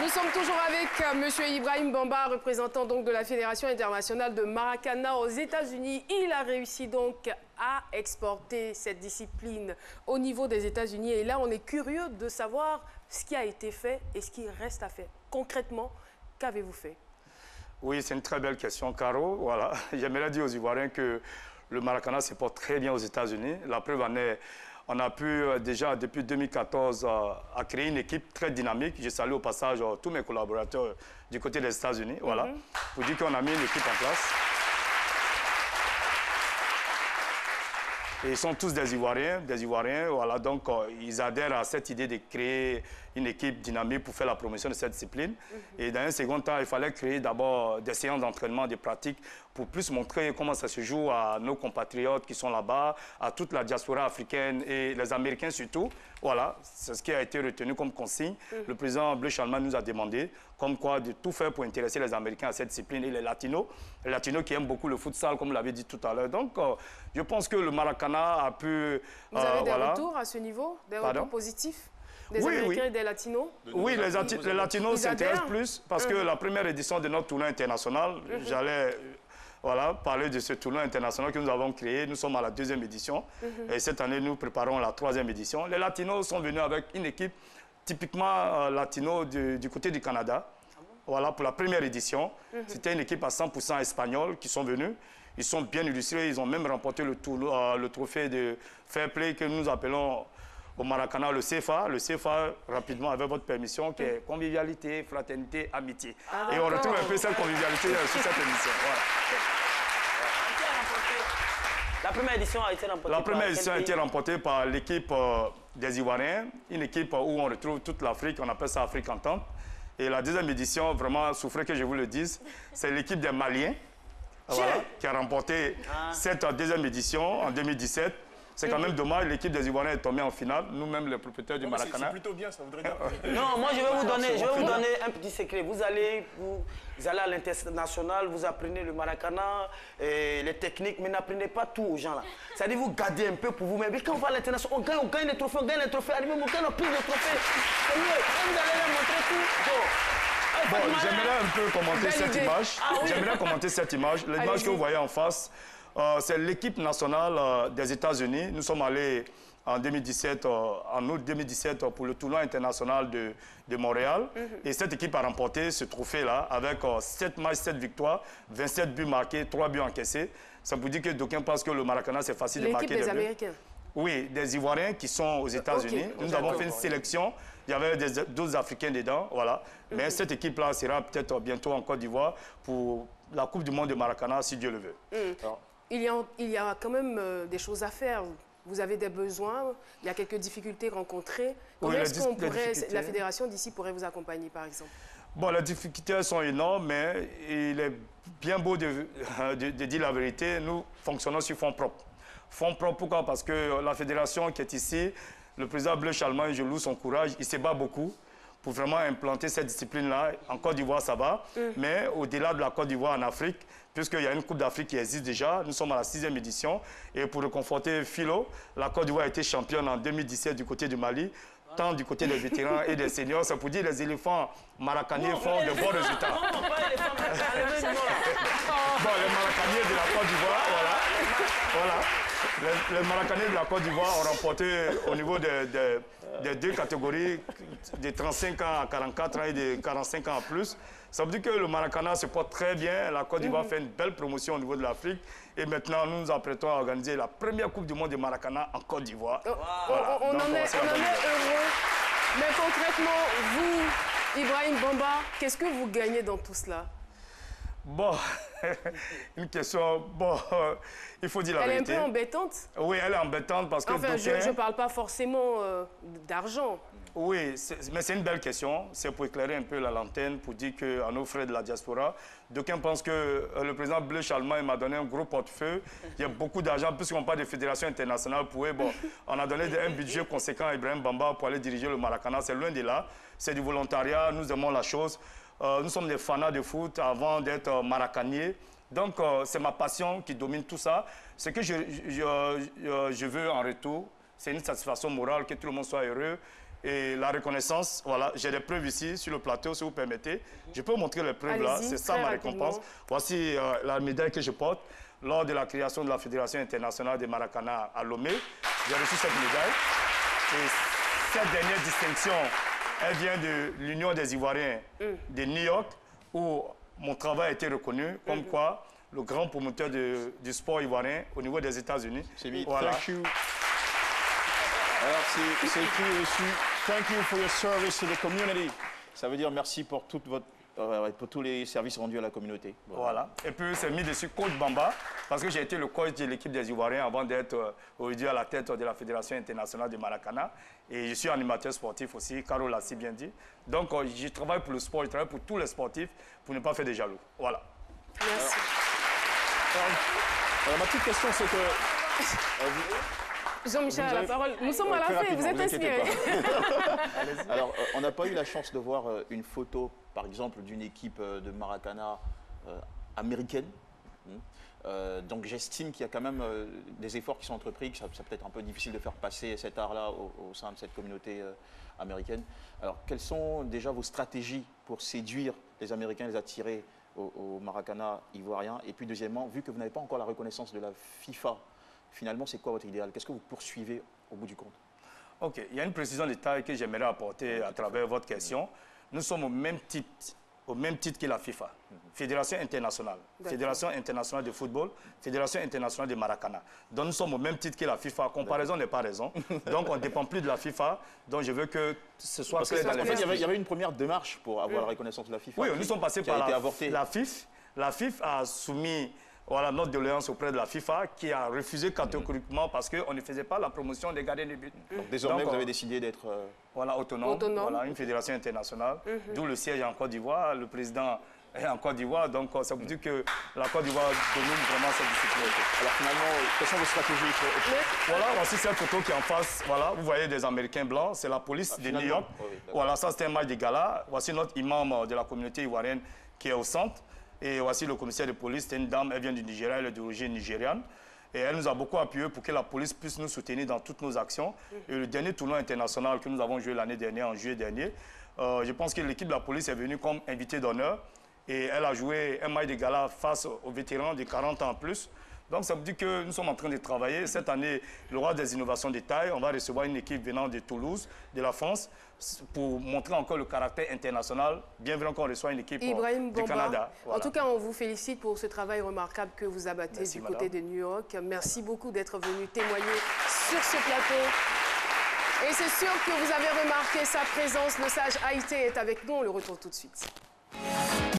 Nous sommes toujours avec Monsieur Ibrahim Bamba, représentant donc de la Fédération internationale de Maracana aux États-Unis. Il a réussi donc à exporter cette discipline au niveau des États-Unis. Et là, on est curieux de savoir ce qui a été fait et ce qui reste à faire. Concrètement, qu'avez-vous fait? Oui, c'est une très belle question, Caro. Voilà. J'aimerais dire aux Ivoiriens que le Maracana se porte très bien aux États-Unis. La preuve en est, on a pu déjà, depuis 2014, à créer une équipe très dynamique. Je salue au passage tous mes collaborateurs du côté des États-Unis. Voilà. Pour dire qu'on a mis une équipe en place. Et ils sont tous des Ivoiriens, voilà, donc ils adhèrent à cette idée de créer une équipe dynamique pour faire la promotion de cette discipline. Et dans un second temps, il fallait créer d'abord des séances d'entraînement, des pratiques, pour plus montrer comment ça se joue à nos compatriotes qui sont là-bas, à toute la diaspora africaine et les Américains surtout. Voilà, c'est ce qui a été retenu comme consigne. Le président Bleu Chalman nous a demandé, comme quoi, de tout faire pour intéresser les Américains à cette discipline et les Latinos qui aiment beaucoup le futsal, comme vous l'avez dit tout à l'heure. Donc, je pense que le Maracana a pu... Vous avez des retours à ce niveau? Des retours positifs? Des Américains et des Latinos? Oui, les Latinos s'intéressent plus parce que la première édition de notre tournoi international, j'allais parler de ce tournoi international que nous avons créé. Nous sommes à la 2e édition et cette année, nous préparons la 3e édition. Les Latinos sont venus avec une équipe typiquement latino du côté du Canada. Voilà, pour la première édition. C'était une équipe à 100% espagnole qui sont venus. Ils sont bien illustrés, ils ont même remporté le trophée de Fair Play que nous appelons au Maracana le CFA. Le CFA, rapidement, avec votre permission, qui est convivialité, fraternité, amitié. Et on retrouve un peu cette convivialité sur cette émission. Voilà. La première édition a été remportée par... La première édition a été remportée par l'équipe des Ivoiriens, une équipe où on retrouve toute l'Afrique, on appelle ça Afrique Entente. Et la 2e édition, vraiment, souffrez que je vous le dise, c'est l'équipe des Maliens qui a remporté cette 2e édition en 2017. C'est quand même dommage, l'équipe des Ivoiriens est tombée en finale, nous-mêmes les propriétaires du Maracana. C'est plutôt bien, ça voudrait dire... Non, moi je vais vous donner un petit secret. Vous allez à l'international, vous apprenez le Maracana, les techniques, mais n'apprenez pas tout aux gens là. C'est-à-dire vous gardez un peu pour vous-même. Mais quand on va à l'international, on gagne les trophées, on gagne les trophées, on gagne plus de trophées. C'est mieux, vous allez leur montrer tout. Bon, j'aimerais un peu commenter cette image. J'aimerais commenter cette image. L'image que vous voyez en face, c'est l'équipe nationale des États-Unis. Nous sommes allés en 2017, en août 2017, pour le tournoi international de Montréal. Et cette équipe a remporté ce trophée-là avec 7 matchs, 7 victoires, 27 buts marqués, 3 buts encaissés. Ça vous dit que d'aucuns pensent que le Maracana, c'est facile de marquer des buts. L'équipe des Américains? Oui, des Ivoiriens qui sont aux États-Unis. Nous avons fait une sélection. Il y avait d'autres Africains dedans, voilà. Mais cette équipe-là sera peut-être bientôt en Côte d'Ivoire pour la Coupe du Monde de Maracana, si Dieu le veut. Il y a quand même des choses à faire. Vous avez des besoins, il y a quelques difficultés rencontrées. Comment est-ce que la fédération d'ici pourrait vous accompagner, par exemple? Bon, les difficultés sont énormes, mais il est bien beau de dire la vérité. Nous fonctionnons sur fonds propres. Fonds propres, pourquoi? Parce que la fédération qui est ici, le président Bleu Chalman, je loue son courage, il se bat beaucoup pour vraiment implanter cette discipline-là. En Côte d'Ivoire, ça va. Mais au-delà de la Côte d'Ivoire, en Afrique, puisqu'il y a une Coupe d'Afrique qui existe déjà, nous sommes à la 6e édition. Et pour reconforter Philo, la Côte d'Ivoire a été championne en 2017 du côté du Mali, tant du côté des vétérans et des seniors. C'est pour dire que les éléphants maracaniers font de bons résultats. Non, pas les éléphants maracaniers. Bon, les maracaniers de la Côte d'Ivoire, voilà. Les Maracaniers de la Côte d'Ivoire ont remporté au niveau des 2 catégories, de 35 ans à 44 ans et de 45 ans en plus. Ça veut dire que le Maracana se porte très bien. La Côte d'Ivoire fait une belle promotion au niveau de l'Afrique. Et maintenant, nous nous apprêtons à organiser la première Coupe du Monde de Maracana en Côte d'Ivoire. Voilà. On en est heureux. Mais concrètement, vous, Ibrahim Bamba, qu'est-ce que vous gagnez dans tout cela? Bon, une question, bon, il faut dire la vérité. Elle est un peu embêtante? Oui, elle est embêtante parce que... Enfin, je ne parle pas forcément d'argent. Oui, mais c'est une belle question. C'est pour éclairer un peu la lanterne, pour dire qu'à nos frères de la diaspora, d'aucuns pensent que le président Bleu Chalman m'a donné un gros portefeuille. Il y a beaucoup d'argent, puisqu'on parle de fédération internationale. Bon, on a donné un budget conséquent à Ibrahim Bamba pour aller diriger le Maracana. C'est loin de là. C'est du volontariat. Nous aimons la chose. Nous sommes des fanats de foot avant d'être maracaniers. Donc, c'est ma passion qui domine tout ça. Ce que je veux en retour, c'est une satisfaction morale, que tout le monde soit heureux. Et la reconnaissance, voilà, j'ai des preuves ici sur le plateau, si vous permettez. Je peux vous montrer les preuves là, c'est ça ma récompense. Voici la médaille que je porte lors de la création de la Fédération internationale de Maracana à Lomé. J'ai reçu cette médaille. Et cette dernière distinction, elle vient de l'Union des Ivoiriens de New York, où mon travail a été reconnu comme quoi le grand promoteur du sport ivoirien au niveau des États-Unis. C'est bien. Voilà. Thank you. Alors, c'est écrit dessus. Thank you for your service to the community. Ça veut dire merci pour toute votre pour tous les services rendus à la communauté. Voilà. Et puis, c'est mis dessus coach Bamba, parce que j'ai été le coach de l'équipe des Ivoiriens avant d'être aujourd'hui à la tête de la Fédération internationale de Maracana. Et je suis animateur sportif aussi, Carole l'a si bien dit. Donc, je travaille pour le sport, je travaille pour tous les sportifs, pour ne pas faire de jaloux. Voilà. Merci. Alors, ma petite question, c'est que... Jean-Michel a la parole. Nous sommes à la fin, vous êtes inspiré. Alors, on n'a pas eu la chance de voir une photo, par exemple, d'une équipe de Maracana américaine. Donc, j'estime qu'il y a quand même des efforts qui sont entrepris, que c'est peut-être un peu difficile de faire passer cet art-là au sein de cette communauté américaine. Alors, quelles sont déjà vos stratégies pour séduire les Américains, les attirer au Maracana ivoirien? Et puis, deuxièmement, vu que vous n'avez pas encore la reconnaissance de la FIFA, finalement, c'est quoi votre idéal? Qu'est-ce que vous poursuivez au bout du compte? OK. Il y a une précision de taille que j'aimerais apporter à travers votre question. Nous sommes au même titre que la FIFA. Fédération internationale. Fédération internationale de football, Fédération internationale de Maracana. Donc, nous sommes au même titre que la FIFA. Comparaison n'est pas raison. Donc, on ne dépend plus de la FIFA. Donc, je veux que ce soit clair dans les faits. Il y avait une première démarche pour avoir la reconnaissance de la FIFA. Oui, nous sommes passés par la FIFA. La FIFA a soumis... Voilà notre doléance auprès de la FIFA qui a refusé catégoriquement parce qu'on ne faisait pas la promotion des gardiens de but. Donc, désormais, vous avez décidé d'être voilà, autonome. Voilà, une fédération internationale, d'où le siège en Côte d'Ivoire, le président est en Côte d'Ivoire. Donc, ça veut dire que la Côte d'Ivoire domine vraiment cette discipline. Alors, finalement, quelles sont vos stratégies? Voilà, voici cette photo qui est en face. Voilà, vous voyez des Américains blancs, c'est la police de New York. Voilà, ça c'est un match de gala. Voici notre imam de la communauté ivoirienne qui est au centre. Et voici le commissaire de police, c'est une dame, elle vient du Nigeria, elle est d'origine nigériane. Et elle nous a beaucoup appuyé pour que la police puisse nous soutenir dans toutes nos actions. Et le dernier tournoi international que nous avons joué l'année dernière, en juillet dernier, je pense que l'équipe de la police est venue comme invitée d'honneur. Et elle a joué un match de gala face aux vétérans de 40 ans en plus. Donc ça veut dire que nous sommes en train de travailler. Cette année, le roi des innovations de taille, on va recevoir une équipe venant de Toulouse, de la France, pour montrer encore le caractère international. Bienvenue qu'on reçoit une équipe du Canada. Voilà. En tout cas, on vous félicite pour ce travail remarquable que vous abattez. Merci, du côté de New York. Merci beaucoup d'être venu témoigner sur ce plateau. Et c'est sûr que vous avez remarqué sa présence. Le sage Haïté est avec nous. On le retrouve tout de suite.